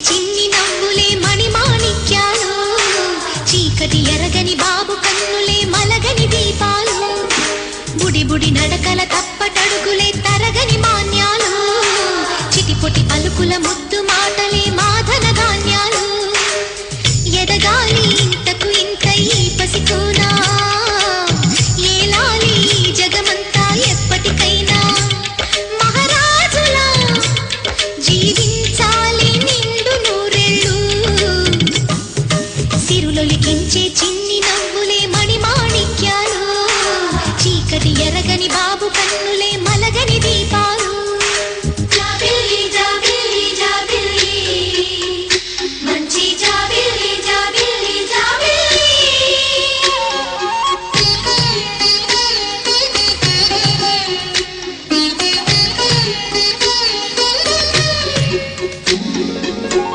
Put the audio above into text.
చిన్ని నవ్వులే మణిమాణిక్యాలు చీకటి ఎరగని బాబు కన్నులే మలగని దీపాలు బుడి బుడి నడకల తప్పటడుగులే తరగని మాన్యాలు చిటిపొటి పలుకుల ముద్దు